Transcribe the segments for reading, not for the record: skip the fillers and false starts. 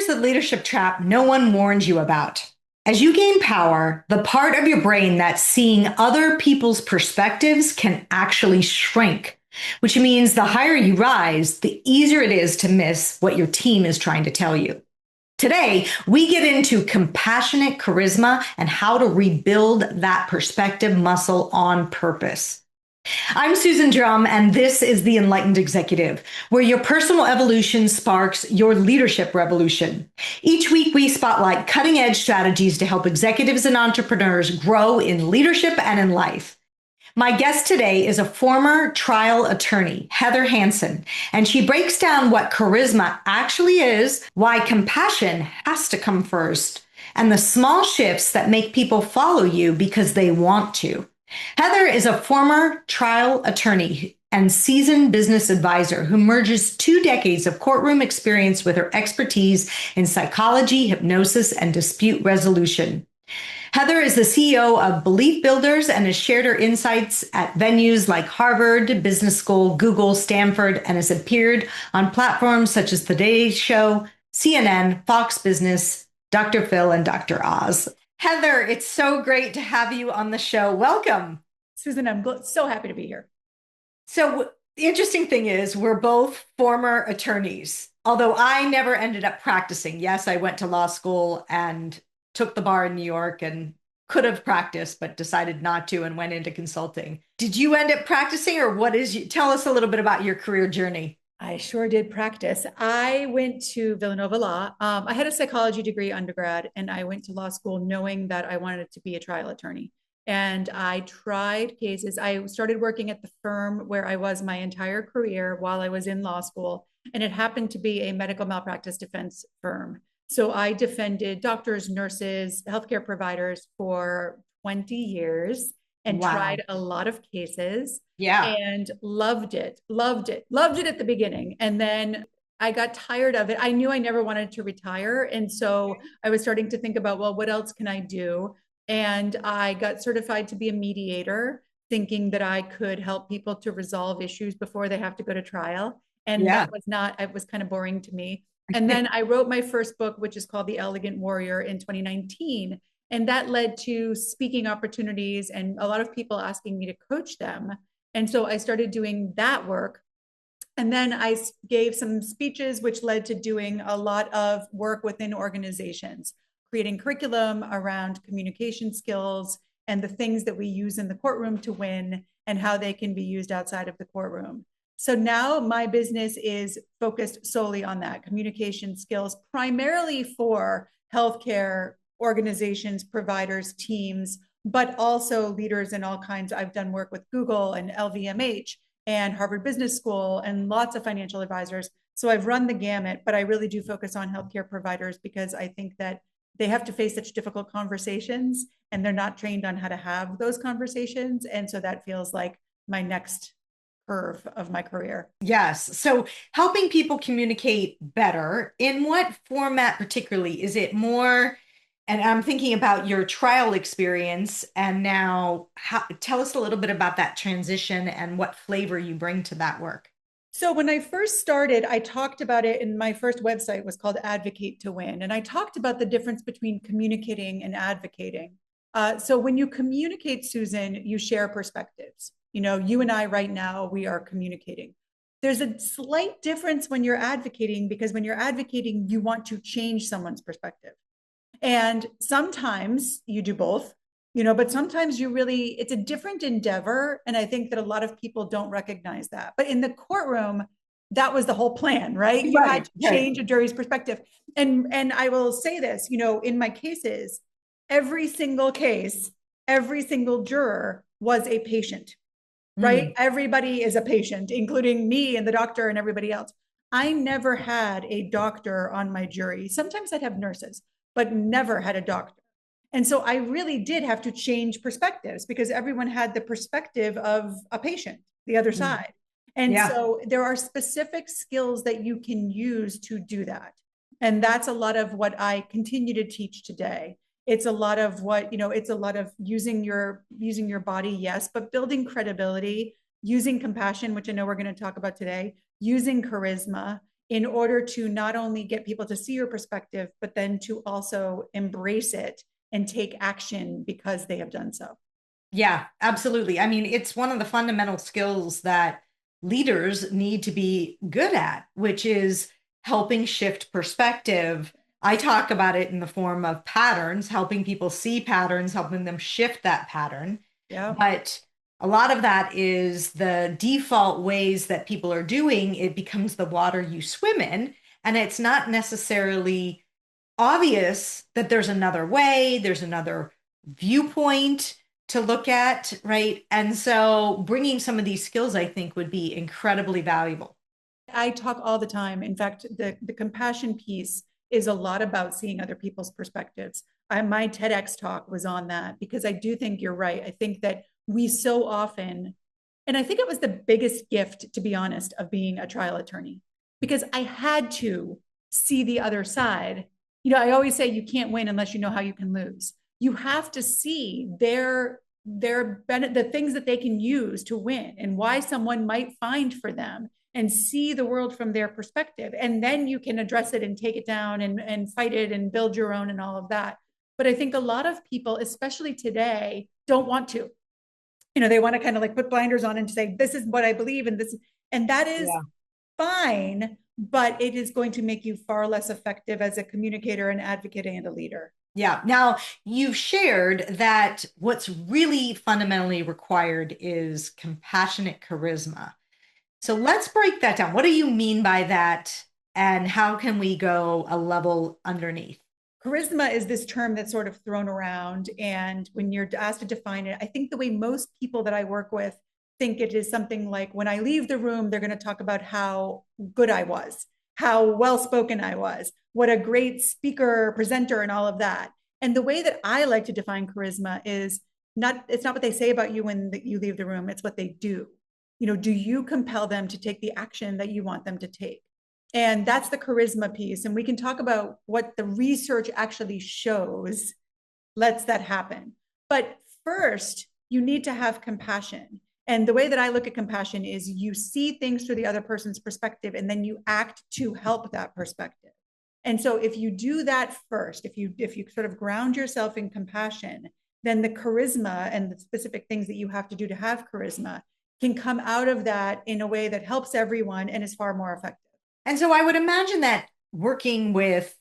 Here's the leadership trap no one warns you about. As you gain power, the part of your brain that's seeing other people's perspectives can actually shrink, which means the higher you rise, the easier it is to miss what your team is trying to tell you. Today, we get into compassionate charisma and how to rebuild that perspective muscle on purpose. I'm Susan Drumm, and this is the Enlightened Executive, where your personal evolution sparks your leadership revolution. Each week, we spotlight cutting edge strategies to help executives and entrepreneurs grow in leadership and in life. My guest today is a former trial attorney, Heather Hansen, and she breaks down what charisma actually is, why compassion has to come first, and the small shifts that make people follow you because they want to. Heather is a former trial attorney and seasoned business advisor who merges 2 decades of courtroom experience with her expertise in psychology, hypnosis, and dispute resolution. Heather is the CEO of Belief Builders and has shared her insights at venues like Harvard Business School, Google, Stanford, and has appeared on platforms such as The Today Show, CNN, Fox Business, Dr. Phil, and Dr. Oz. Heather, it's so great to have you on the show. Welcome. Susan, I'm so happy to be here. So the interesting thing is we're both former attorneys, although I never ended up practicing. Yes, I went to law school and took the bar in New York and could have practiced, but decided not to and went into consulting. Did you end up practicing, or tell us a little bit about your career journey? I sure did practice. I went to Villanova Law. I had a psychology degree undergrad, and I went to law school knowing that I wanted to be a trial attorney. And I tried cases. I started working at the firm where I was my entire career while I was in law school, and it happened to be a medical malpractice defense firm. So I defended doctors, nurses, healthcare providers for 20 years and tried a lot of cases. Yeah. And loved it at the beginning. And then I got tired of it. I knew I never wanted to retire. And so I was starting to think about, well, what else can I do? And I got certified to be a mediator, thinking that I could help people to resolve issues before they have to go to trial. And that was not, it was kind of boring to me. And then I wrote my first book, which is called The Elegant Warrior, in 2019. And that led to speaking opportunities and a lot of people asking me to coach them. And so I started doing that work. And then I gave some speeches, which led to doing a lot of work within organizations, creating curriculum around communication skills and the things that we use in the courtroom to win and how they can be used outside of the courtroom. So now my business is focused solely on that, communication skills, primarily for healthcare organizations, providers, teams, but also leaders in all kinds. I've done work with Google and LVMH and Harvard Business School and lots of financial advisors. So I've run the gamut, but I really do focus on healthcare providers because I think that they have to face such difficult conversations and they're not trained on how to have those conversations. And so that feels like my next curve of my career. Yes. So helping people communicate better, in what format particularly? Is it more, and I'm thinking about your trial experience and now tell us a little bit about that transition and what flavor you bring to that work. So when I first started, I talked about it in my first website was called Advocate to Win. And I talked about the difference between communicating and advocating. So when you communicate, Susan, you share perspectives. You know, you and I right now, we are communicating. There's a slight difference when you're advocating, because when you're advocating, you want to change someone's perspective. And sometimes you do both, you know, but sometimes it's a different endeavor. And I think that a lot of people don't recognize that. But in the courtroom, that was the whole plan, right? You had to change a jury's perspective. And I will say this, you know, in my cases, every single case, every single juror was a patient, right? Everybody is a patient, including me and the doctor and everybody else. I never had a doctor on my jury. Sometimes I'd have nurses, but never had a doctor. And so I really did have to change perspectives because everyone had the perspective of a patient, the other side. And so there are specific skills that you can use to do that. And that's a lot of what I continue to teach today. It's a lot of what, you know, it's a lot of using your body, yes, but building credibility, using compassion, which I know we're going to talk about today, using charisma, in order to not only get people to see your perspective, but then to also embrace it and take action because they have done so. Yeah, absolutely. I mean, it's one of the fundamental skills that leaders need to be good at, which is helping shift perspective. I talk about it in the form of patterns, helping people see patterns, helping them shift that pattern. Yeah. But a lot of that is the default ways that people are doing. It becomes the water you swim in, and it's not necessarily obvious that there's another way, there's another viewpoint to look at, right? And so bringing some of these skills, I think, would be incredibly valuable. I talk all the time. In fact, the compassion piece is a lot about seeing other people's perspectives. My TEDx talk was on that because I do think you're right. I think that we so often, and I think it was the biggest gift, to be honest, of being a trial attorney, because I had to see the other side. I always say you can't win unless you know how you can lose. You have to see the things that they can use to win and why someone might find for them and see the world from their perspective. And then you can address it and take it down and fight it and build your own and all of that. But I think a lot of people, especially today, don't want to. They want to kind of like put blinders on and say, this is what I believe, and that is Yeah. fine, but it is going to make you far less effective as a communicator, an advocate, and a leader. Yeah. Now, you've shared that what's really fundamentally required is compassionate charisma. So let's break that down. What do you mean by that? And how can we go a level underneath? Charisma is this term that's sort of thrown around. And when you're asked to define it, I think the way most people that I work with think it is something like when I leave the room, they're going to talk about how good I was, how well spoken I was, what a great speaker, presenter, and all of that. And the way that I like to define charisma is it's not what they say about you when you leave the room, it's what they do. Do you compel them to take the action that you want them to take? And that's the charisma piece. And we can talk about what the research actually shows lets that happen. But first, you need to have compassion. And the way that I look at compassion is you see things through the other person's perspective and then you act to help that perspective. And so if you do that first, if you sort of ground yourself in compassion, then the charisma and the specific things that you have to do to have charisma can come out of that in a way that helps everyone and is far more effective. And so I would imagine that working with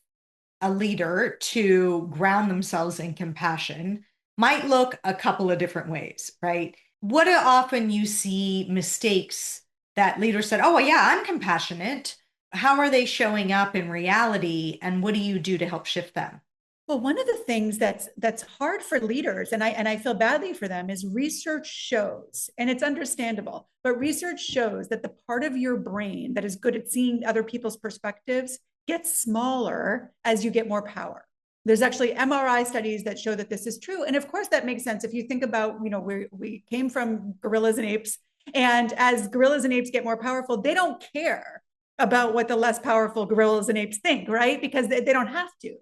a leader to ground themselves in compassion might look a couple of different ways, right? What do often you see mistakes that leaders said, oh, well, yeah, I'm compassionate. How are they showing up in reality? And what do you do to help shift them? Well, one of the things that's hard for leaders, and I feel badly for them, is research shows, and it's understandable, but research shows that the part of your brain that is good at seeing other people's perspectives gets smaller as you get more power. There's actually MRI studies that show that this is true, and of course that makes sense if you think about, we came from gorillas and apes, and as gorillas and apes get more powerful, they don't care about what the less powerful gorillas and apes think, right? Because they don't have to.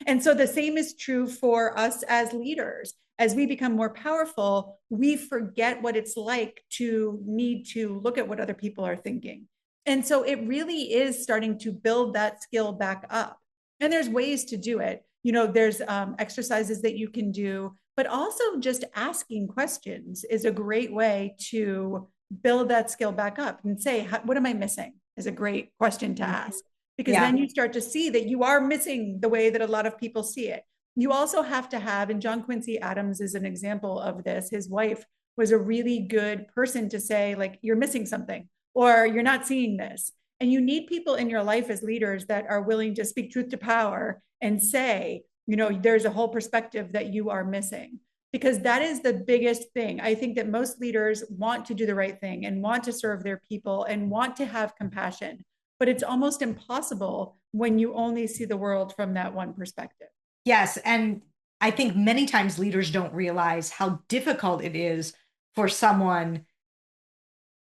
And so the same is true for us as leaders. As we become more powerful, we forget what it's like to need to look at what other people are thinking. And so it really is starting to build that skill back up. And there's ways to do it. There's exercises that you can do, but also just asking questions is a great way to build that skill back up and say, what am I missing? Is a great question to ask because Yeah. then you start to see that you are missing the way that a lot of people see it. You also have to have, and John Quincy Adams is an example of this. His wife was a really good person to say, like, you're missing something or you're not seeing this. And you need people in your life as leaders that are willing to speak truth to power and say, there's a whole perspective that you are missing. Because that is the biggest thing. I think that most leaders want to do the right thing and want to serve their people and want to have compassion but it's almost impossible when you only see the world from that one perspective. Yes. And I think many times leaders don't realize how difficult it is for someone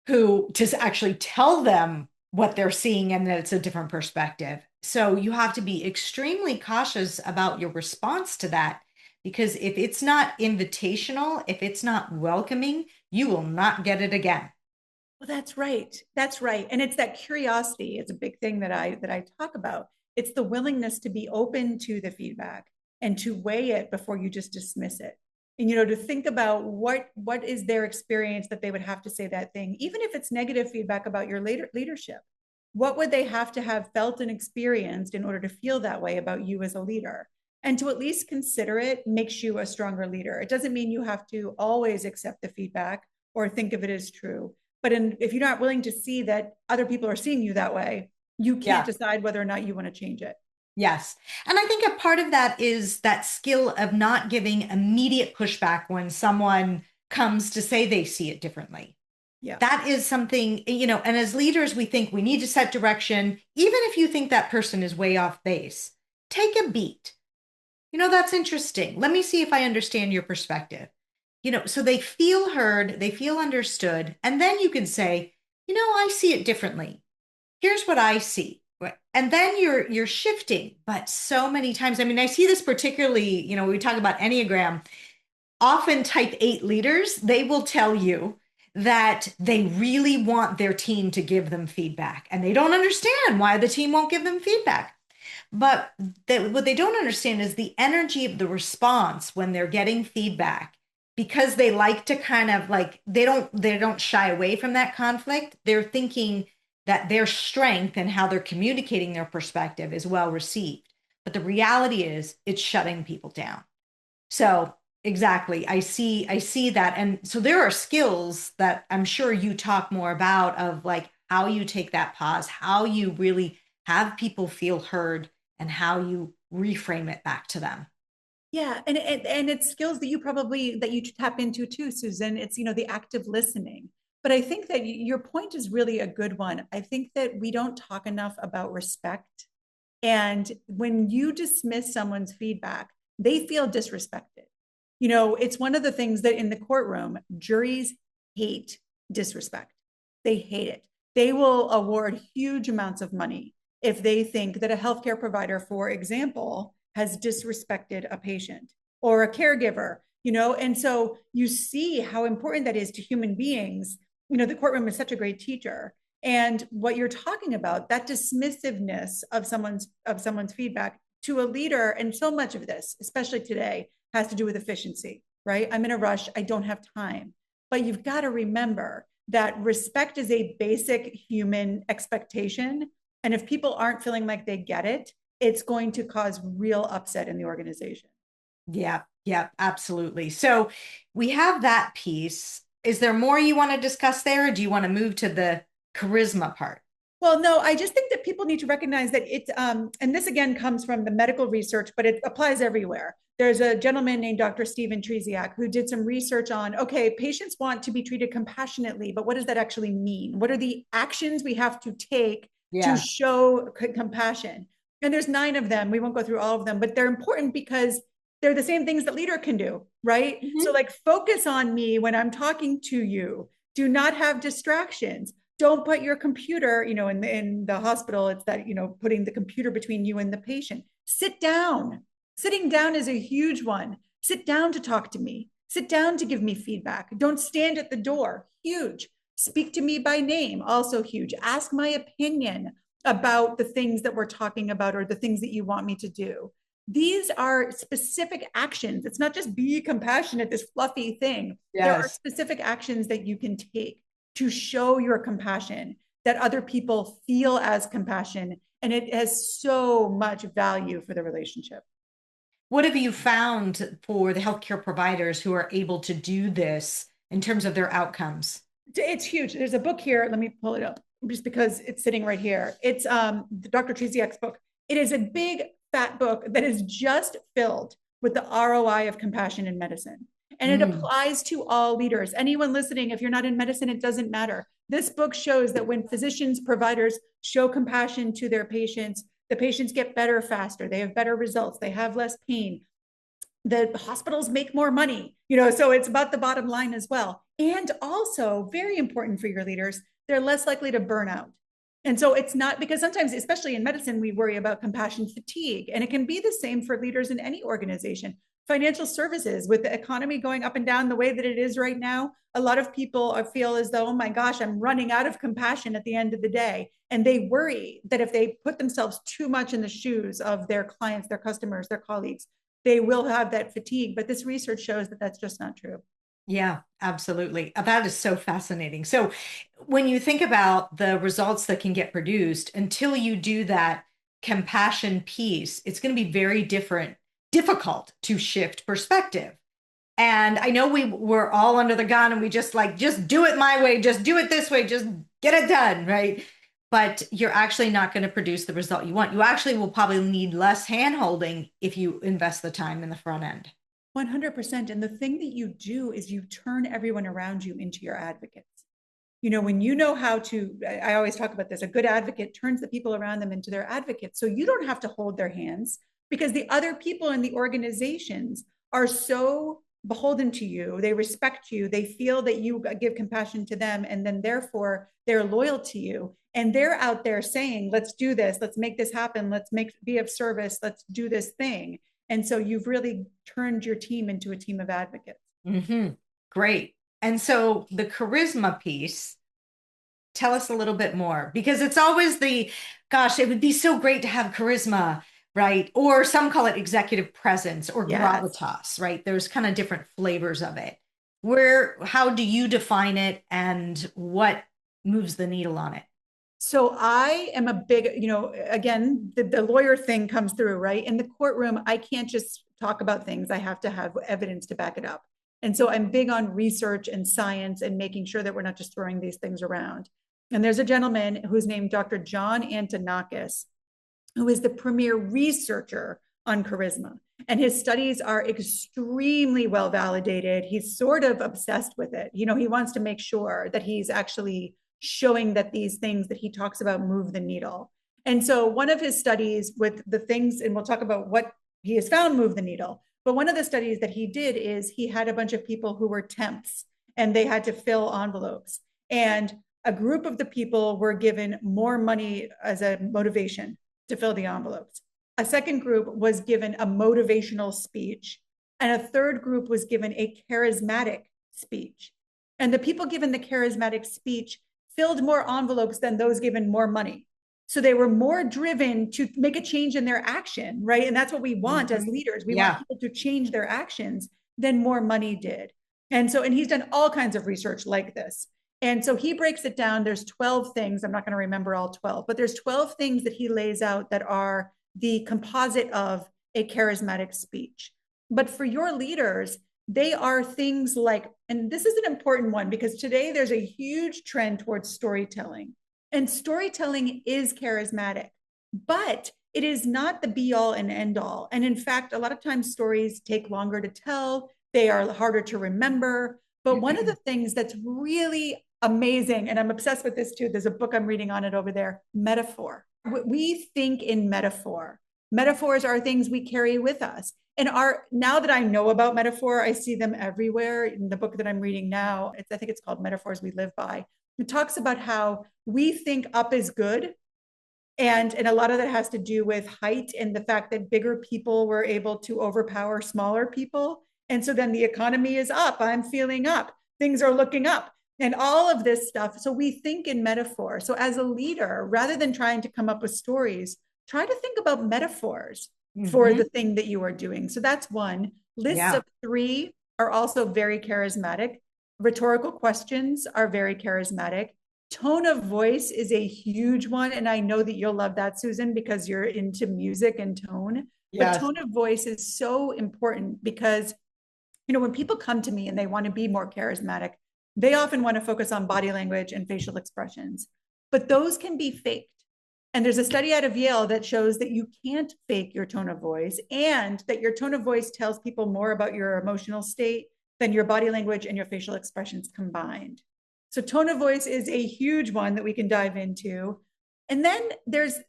who to actually tell them what they're seeing and that it's a different perspective. So you have to be extremely cautious about your response to that because if it's not invitational, if it's not welcoming, you will not get it again. Well, that's right. That's right. And it's that curiosity. It's a big thing that I talk about. It's the willingness to be open to the feedback and to weigh it before you just dismiss it. And to think about what is their experience that they would have to say that thing, even if it's negative feedback about your later leadership. What would they have to have felt and experienced in order to feel that way about you as a leader? And to at least consider it makes you a stronger leader. It doesn't mean you have to always accept the feedback or think of it as true. But if you're not willing to see that other people are seeing you that way, you can't Yeah. decide whether or not you want to change it. Yes. And I think a part of that is that skill of not giving immediate pushback when someone comes to say they see it differently. Yeah. That is something, and as leaders, we think we need to set direction. Even if you think that person is way off base, take a beat. That's interesting. Let me see if I understand your perspective. So they feel heard, they feel understood. And then you can say, I see it differently. Here's what I see. Right. And then you're shifting. But so many times, I mean, I see this particularly, when we talk about Enneagram, often type 8 leaders, they will tell you that they really want their team to give them feedback and they don't understand why the team won't give them feedback. But what they don't understand is the energy of the response when they're getting feedback, because they like to kind of like they don't shy away from that conflict. They're thinking that their strength and how they're communicating their perspective is well received. But the reality is it's shutting people down. So exactly, I see that. And so there are skills that I'm sure you talk more about of like how you take that pause, how you really have people feel heard and how you reframe it back to them. Yeah, and it's skills that you tap into too, Susan. It's the active listening. But I think that your point is really a good one. I think that we don't talk enough about respect. And when you dismiss someone's feedback, they feel disrespected. It's one of the things that in the courtroom, juries hate disrespect. They hate it. They will award huge amounts of money if they think that a healthcare provider, for example, has disrespected a patient or a caregiver, and so you see how important that is to human beings. The courtroom is such a great teacher. And what you're talking about, that dismissiveness of someone's feedback to a leader, and so much of this, especially today, has to do with efficiency, right? I'm in a rush, I don't have time. But you've got to remember that respect is a basic human expectation. And if people aren't feeling like they get it, it's going to cause real upset in the organization. Yeah, yeah, absolutely. So we have that piece. Is there more you want to discuss there, or do you want to move to the charisma part? Well, no, I just think that people need to recognize that and this again comes from the medical research, but it applies everywhere. There's a gentleman named Dr. Stephen Treziak who did some research on, okay, patients want to be treated compassionately, but what does that actually mean? What are the actions we have to take to Yeah. show compassion? And there's 9 of them. We won't go through all of them, but they're important because they're the same things that leader can do, right? So Mhm. like focus on me when I'm talking to you. Do not have distractions. Don't put your computer, in the hospital, it's that, putting the computer between you and the patient. Sit down. Sitting down is a huge one. Sit down to talk to me. Sit down to give me feedback. Don't stand at the door. Huge. Speak to me by name. Also huge. Ask my opinion about the things that we're talking about or the things that you want me to do. These are specific actions. It's not just be compassionate, this fluffy thing. There are Yes. specific actions that you can take to show your compassion, that other people feel as compassion. And it has so much value for the relationship. What have you found for the healthcare providers who are able to do this in terms of their outcomes? It's huge. There's a book here. Let me pull it up just because it's sitting right here. It's Dr. Treziak's book. It is a big fat book that is just filled with the ROI of compassion in medicine. And it Mm, applies to all leaders. Anyone listening, if you're not in medicine, it doesn't matter. This book shows that when physicians, providers show compassion to their patients, the patients get better faster. They have better results. They have less pain. The hospitals make more money, so it's about the bottom line as well. And also, very important for your leaders, they're less likely to burn out. And so it's not, because sometimes, especially in medicine, we worry about compassion fatigue, and it can be the same for leaders in any organization. financial services, with the economy going up and down the way that it is right now, a lot of people feel as though, oh my gosh, I'm running out of compassion at the end of the day. And they worry that if they put themselves too much in the shoes of their clients, their customers, their colleagues, they will have that fatigue. But this research shows that that's just not true. Yeah, absolutely. That is so fascinating. So, when you think about the results that can get produced, until you do that compassion piece, it's going to be very difficult to shift perspective. And I know we were all under the gun and we just like, just do it my way, just do it this way, just get it done, right? But you're actually not going to produce the result you want. You actually will probably need less hand holding if you invest the time in the front end. 100%. And the thing that you do is you turn everyone around you into your advocates. When you know how to, I always talk about this, a good advocate turns the people around them into their advocates. So you don't have to hold their hands because the other people in the organizations are so beholden to you. They respect you. They feel that you give compassion to them. And then therefore they're loyal to you. And they're out there saying, let's do this. Let's make this happen. Be of service. Let's do this thing. And so you've really turned your team into a team of advocates. Mm-hmm. Great. And so the charisma piece, tell us a little bit more because it's always gosh, it would be so great to have charisma, right? Or some call it executive presence or Yes. gravitas, right? There's kind of different flavors of it. How do you define it and what moves the needle on it? So I am a big, again, the lawyer thing comes through, right? In the courtroom, I can't just talk about things. I have to have evidence to back it up. And so I'm big on research and science and making sure that we're not just throwing these things around. And there's a gentleman who's named Dr. John Antonakis, who is the premier researcher on charisma. And his studies are extremely well validated. He's sort of obsessed with it. He wants to make sure that he's actually showing that these things that he talks about move the needle. And so one of his studies with the things, and we'll talk about what he has found move the needle, but one of the studies that he did is he had a bunch of people who were temps and they had to fill envelopes. And a group of the people were given more money as a motivation to fill the envelopes. A second group was given a motivational speech, and a third group was given a charismatic speech. And the people given the charismatic speech filled more envelopes than those given more money. So they were more driven to make a change in their action, right? And that's what we want as leaders. We want people to change their actions than more money did. And he's done all kinds of research like this. And so he breaks it down. There's 12 things. I'm not going to remember all 12, but there's 12 things that he lays out that are the composite of a charismatic speech. But for your leaders, they are things like, and this is an important one because today there's a huge trend towards storytelling. And storytelling is charismatic, but it is not the be all and end all. And in fact, a lot of times stories take longer to tell, they are harder to remember. But one of the things that's really amazing, and I'm obsessed with this too, there's a book I'm reading on it over there, metaphor. We think in metaphor. Metaphors are things we carry with us. And now that I know about metaphor, I see them everywhere. In the book that I'm reading now, I think it's called Metaphors We Live By. It talks about how we think up is good. And a lot of that has to do with height and the fact that bigger people were able to overpower smaller people. And so then the economy is up. I'm feeling up. Things are looking up and all of this stuff. So we think in metaphor. So as a leader, rather than trying to come up with stories, try to think about metaphors for the thing that you are doing. So that's one. Lists of 3 are also very charismatic. Rhetorical questions are very charismatic. Tone of voice is a huge one. And I know that you'll love that, Susan, because you're into music and tone. But tone of voice is so important because, when people come to me and they want to be more charismatic, they often want to focus on body language and facial expressions, but those can be faked. And there's a study out of Yale that shows that you can't fake your tone of voice and that your tone of voice tells people more about your emotional state than your body language and your facial expressions combined. So tone of voice is a huge one that we can dive into. And then there's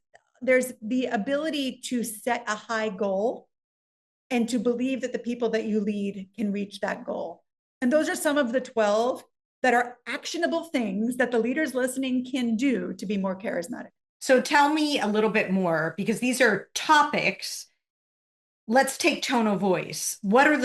the ability to set a high goal and to believe that the people that you lead can reach that goal. And those are some of the 12 that are actionable things that the leaders listening can do to be more charismatic. So tell me a little bit more because these are topics let's take tone of voice. What is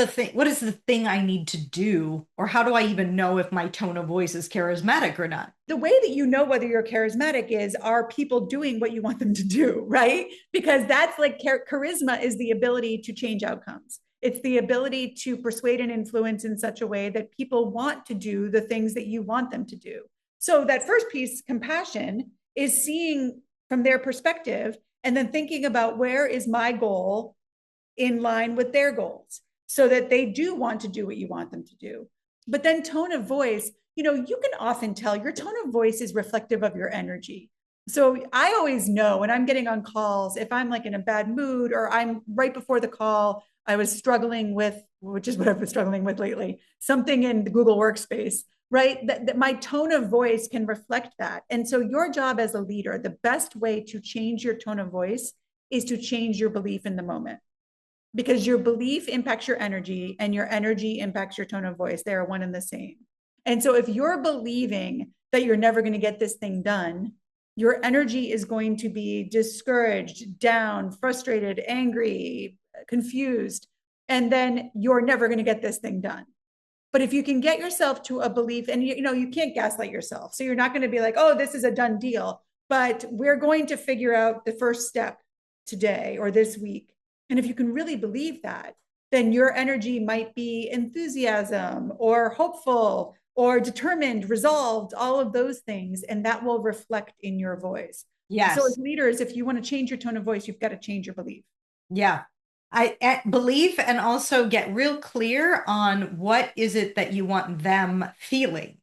the thing I need to do, or how do I even know if my tone of voice is charismatic or not? The way that you know whether you're charismatic is, are people doing what you want them to do, right? Because that's like charisma is the ability to change outcomes. It's the ability to persuade and influence in such a way that people want to do the things that you want them to do. So that first piece, compassion, is seeing from their perspective and then thinking about where is my goal in line with their goals so that they do want to do what you want them to do. But then tone of voice, you can often tell your tone of voice is reflective of your energy. So I always know when I'm getting on calls, if I'm like in a bad mood or I'm right before the call, I was struggling with, which is what I've been struggling with lately, something in the Google Workspace, right? That my tone of voice can reflect that. And so your job as a leader, the best way to change your tone of voice is to change your belief in the moment, because your belief impacts your energy and your energy impacts your tone of voice. They are one and the same. And so if you're believing that you're never going to get this thing done, your energy is going to be discouraged, down, frustrated, angry, confused, and then you're never going to get this thing done. But if you can get yourself to a belief, and you can't gaslight yourself. So you're not going to be like, oh, this is a done deal, but we're going to figure out the first step today or this week. And if you can really believe that, then your energy might be enthusiasm or hopeful or determined, resolved, all of those things. And that will reflect in your voice. So as Yes. leaders, if you want to change your tone of voice, you've got to change your belief. Yeah. Believe and also get real clear on what is it that you want them feeling.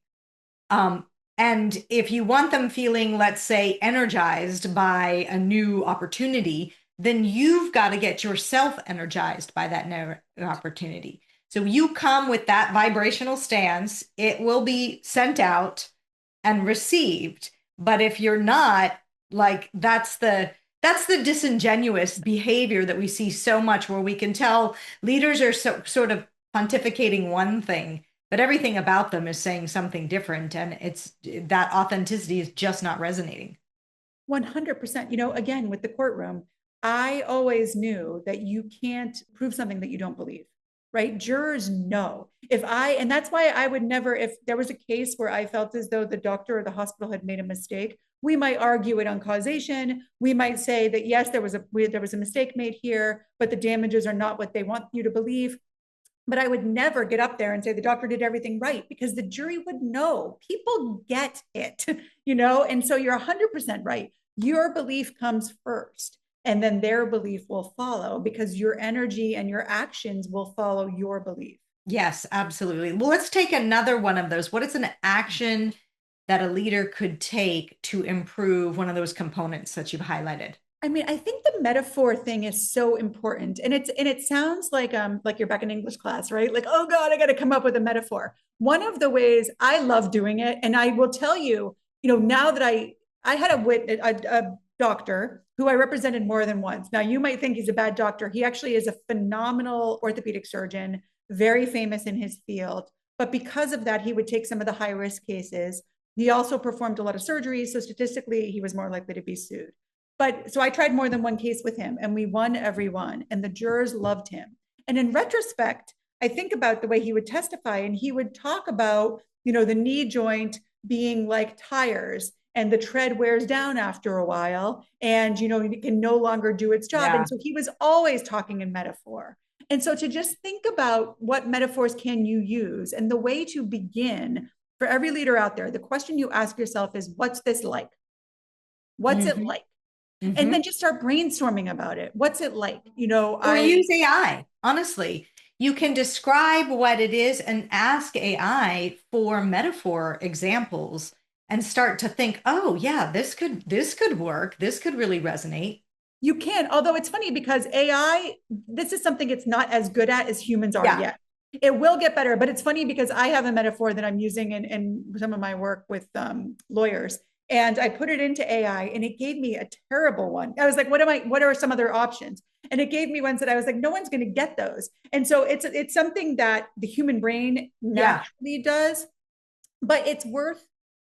Um, and if you want them feeling, let's say, energized by a new opportunity, then you've got to get yourself energized by that new opportunity. So you come with that vibrational stance, it will be sent out and received. But if you're not, like that's the disingenuous behavior that we see so much, where we can tell leaders are sort of pontificating one thing, but everything about them is saying something different, and it's that authenticity is just not resonating. 100%. Again, with the courtroom, I always knew that you can't prove something that you don't believe, right? Jurors know. And that's why I would never, if there was a case where I felt as though the doctor or the hospital had made a mistake, we might argue it on causation. We might say that, yes, there was a mistake made here, but the damages are not what they want you to believe. But I would never get up there and say the doctor did everything right, because the jury would know. People get it, And so you're 100% right. Your belief comes first, and then their belief will follow, because your energy and your actions will follow your belief. Yes, absolutely. Well, let's take another one of those. What is an action that a leader could take to improve one of those components that you've highlighted? I mean, I think the metaphor thing is so important. And it sounds like you're back in English class, right? Like, oh God, I got to come up with a metaphor. One of the ways I love doing it, and I will tell you, now that I had a doctor who I represented more than once. Now you might think he's a bad doctor. He actually is a phenomenal orthopedic surgeon, very famous in his field. But because of that, he would take some of the high risk cases. He also performed a lot of surgeries. So statistically, he was more likely to be sued. But so I tried more than one case with him, and we won every one, and the jurors loved him. And in retrospect, I think about the way he would testify, and he would talk about, the knee joint being like tires, and the tread wears down after a while, and, it can no longer do its job. Yeah. And so he was always talking in metaphor. And so to just think about what metaphors can you use, and the way to begin for every leader out there, the question you ask yourself is, what's this like? What's it Hmm. like? And Hmm. then just start brainstorming about it. What's it like? Or use AI. Honestly, you can describe what it is and ask AI for metaphor examples and start to think, oh yeah, this could work. This could really resonate. You can, although it's funny because AI, this is something it's not as good at as humans are Yeah. yet. It will get better, but it's funny because I have a metaphor that I'm using in some of my work with lawyers. And I put it into AI and it gave me a terrible one. I was like, what are some other options? And it gave me ones that I was like, no one's going to get those. And so it's something that the human brain Yeah. naturally does, but it's worth,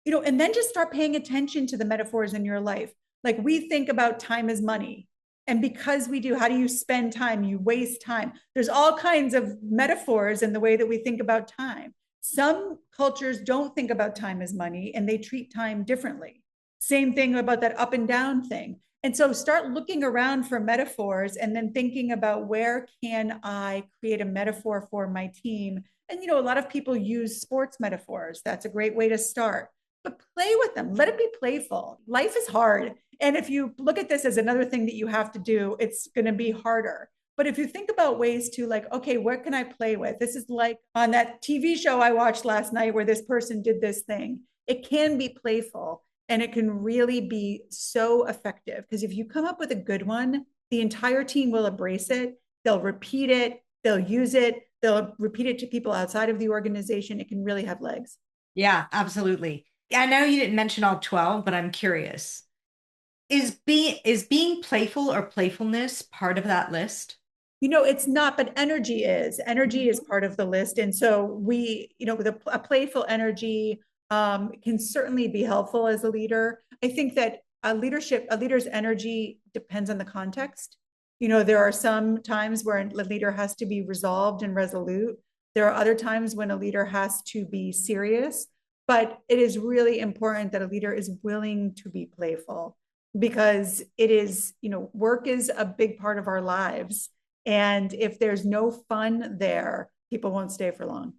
and then just start paying attention to the metaphors in your life. Like we think about time as money. And because we do, how do you spend time? You waste time. There's all kinds of metaphors in the way that we think about time. Some cultures don't think about time as money and they treat time differently. Same thing about that up and down thing. And so start looking around for metaphors and then thinking about where can I create a metaphor for my team. And a lot of people use sports metaphors. That's a great way to start. But play with them. Let it be playful. Life is hard. And if you look at this as another thing that you have to do, it's going to be harder. But if you think about ways to like, okay, what can I play with? This is like on that TV show I watched last night where this person did this thing. It can be playful and it can really be so effective because if you come up with a good one, the entire team will embrace it. They'll repeat it. They'll use it. They'll repeat it to people outside of the organization. It can really have legs. Yeah, absolutely. I know you didn't mention all 12, but I'm curious. Is being playful or playfulness part of that list? It's not, but energy is. Energy is part of the list. And so a playful energy can certainly be helpful as a leader. I think that a leader's energy depends on the context. There are some times where a leader has to be resolved and resolute. There are other times when a leader has to be serious, but it is really important that a leader is willing to be playful because work is a big part of our lives. And if there's no fun there, people won't stay for long.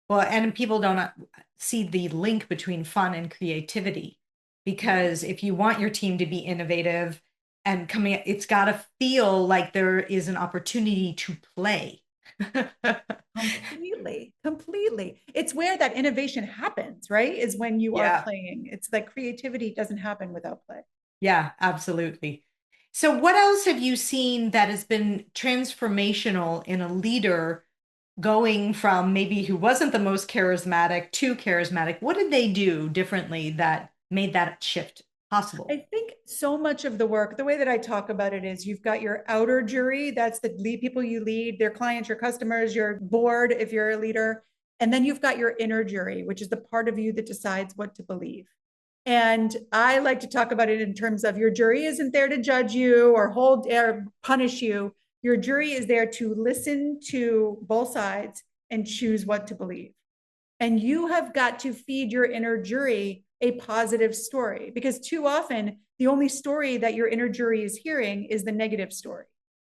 Well, and people don't see the link between fun and creativity because if you want your team to be innovative and it's got to feel like there is an opportunity to play. Completely, completely. It's where that innovation happens, right? Is when you are Yeah. playing. It's like creativity doesn't happen without play. Yeah, absolutely. So, what else have you seen that has been transformational in a leader going from maybe who wasn't the most charismatic to charismatic? What did they do differently that made that shift possible? I think so much of the work, the way that I talk about it is you've got your outer jury, that's the lead people you lead, their clients, your customers, your board, if you're a leader. And then you've got your inner jury, which is the part of you that decides what to believe. And I like to talk about it in terms of your jury isn't there to judge you or hold or punish you. Your jury is there to listen to both sides and choose what to believe. And you have got to feed your inner jury a positive story because too often the only story that your inner jury is hearing is the negative story.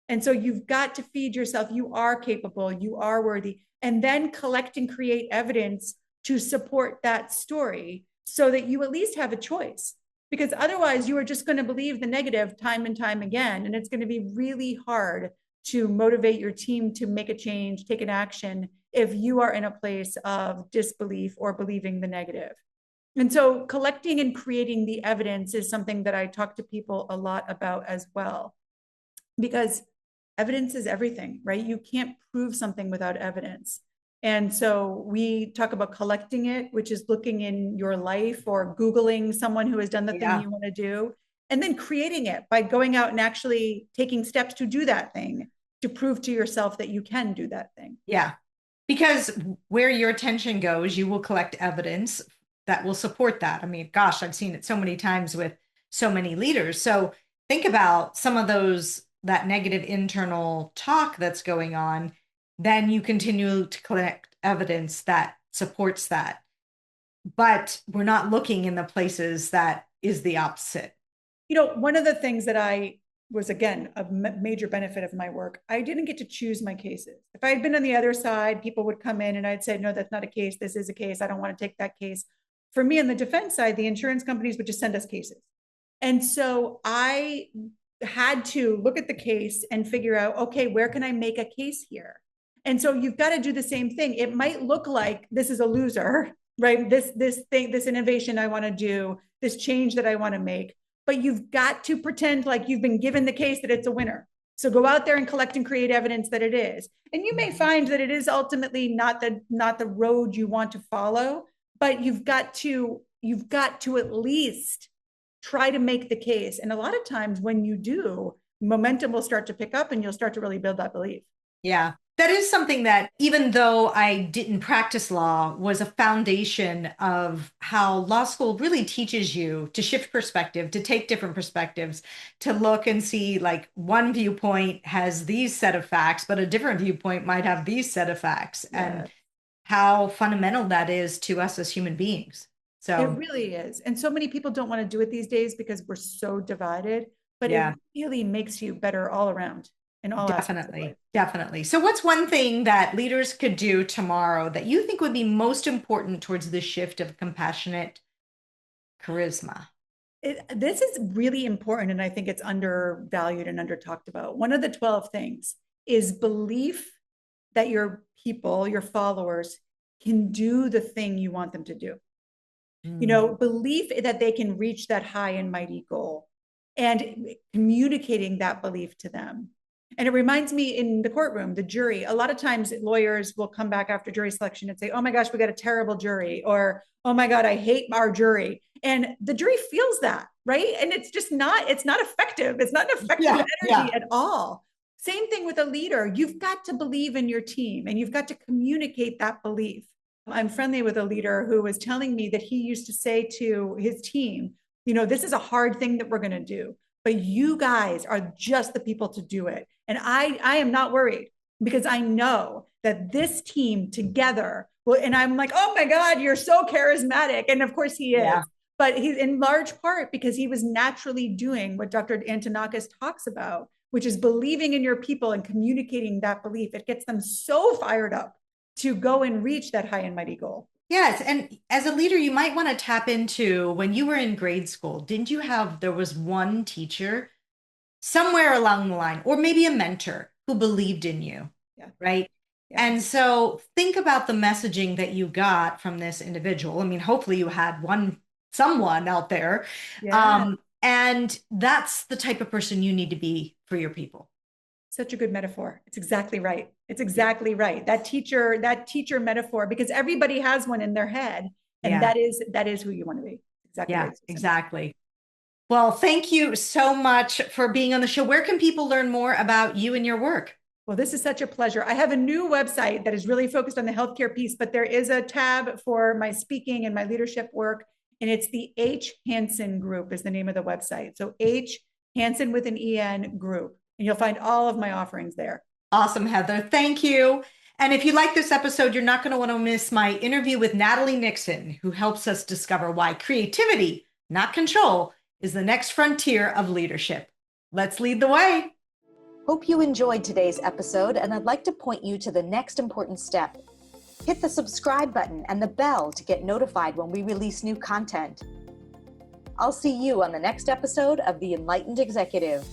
And so you've got to feed yourself. You are capable, you are worthy, and then collect and create evidence to support that story so that you at least have a choice. Because otherwise, you are just going to believe the negative time and time again. And it's going to be really hard to motivate your team to make a change, take an action if you are in a place of disbelief or believing the negative. And so collecting and creating the evidence is something that I talk to people a lot about as well, because evidence is everything, right? You can't prove something without evidence. And so we talk about collecting it, which is looking in your life or Googling someone who has done the thing Yeah. you want to do, and then creating it by going out and actually taking steps to do that thing to prove to yourself that you can do that thing. Yeah. Because where your attention goes, you will collect evidence that will support that. I mean, gosh, I've seen it so many times with so many leaders. So think about some of that negative internal talk that's going on. Then you continue to collect evidence that supports that. But we're not looking in the places that is the opposite. One of the things that I was, again, a major benefit of my work, I didn't get to choose my cases. If I had been on the other side, people would come in and I'd say, no, that's not a case. This is a case. I don't want to take that case. For me on the defense side, the insurance companies would just send us cases. And so I had to look at the case and figure out, okay, where can I make a case here? And so you've got to do the same thing. It might look like this is a loser, right? This thing, this innovation I want to do, this change that I want to make, but you've got to pretend like you've been given the case that it's a winner. So go out there and collect and create evidence that it is. And you may find that it is ultimately not the road you want to follow, but you've got to at least try to make the case. And a lot of times when you do, momentum will start to pick up and you'll start to really build that belief. Yeah. That is something that, even though I didn't practice law, was a foundation of how law school really teaches you to shift perspective, to take different perspectives, to look and see like one viewpoint has these set of facts, but a different viewpoint might have these set of facts, Yeah. and how fundamental that is to us as human beings. It So, really is. And so many people don't want to do it these days because we're so divided, but it yeah. really makes you better all around in all aspects of life. Definitely, definitely. So, what's one thing that leaders could do tomorrow that you think would be most important towards the shift of compassionate charisma? This is really important, and I think it's undervalued and under talked about. One of the 12 things is belief that your people, your followers, can do the thing you want them to do. Mm, Belief that they can reach that high and mighty goal and communicating that belief to them. And it reminds me in the courtroom, the jury, a lot of times lawyers will come back after jury selection and say, oh my gosh, we got a terrible jury, or oh my God, I hate our jury. And the jury feels that, right? And it's not effective. It's not an effective yeah, energy yeah, at all. Same thing with a leader. You've got to believe in your team and you've got to communicate that belief. I'm friendly with a leader who was telling me that he used to say to his team, this is a hard thing that we're going to do, but you guys are just the people to do it. And I am not worried because I know that this team together will, and I'm like, oh my God, you're so charismatic. And of course he yeah. is, but he's in large part because he was naturally doing what Dr. Antonakis talks about, which is believing in your people and communicating that belief. It gets them so fired up to go and reach that high and mighty goal. Yes. And as a leader, you might want to tap into when you were in grade school, didn't you have, there was one teacher somewhere along the line, or maybe a mentor who believed in you, Yeah. right? Yeah. And so think about the messaging that you got from this individual. I mean, hopefully you had someone out there. Yeah. And that's the type of person you need to be for your people. Such a good metaphor. It's exactly right. It's Yeah. exactly right. That teacher metaphor, because everybody has one in their head. And Yeah. that is who you want to be. Exactly Yeah, right, Susan. exactly. Well, thank you so much for being on the show. Where can people learn more about you and your work? Well, this is such a pleasure. I have a new website that is really focused on the healthcare piece, but there is a tab for my speaking and my leadership work. And it's the H. Hansen Group is the name of the website. So H. Hansen with an EN group. And you'll find all of my offerings there. Awesome, Heather. Thank you. And if you like this episode, you're not going to want to miss my interview with Natalie Nixon, who helps us discover why creativity, not control, is the next frontier of leadership. Let's lead the way. Hope you enjoyed today's episode, and I'd like to point you to the next important step. Hit the subscribe button and the bell to get notified when we release new content. I'll see you on the next episode of The Enlightened Executive.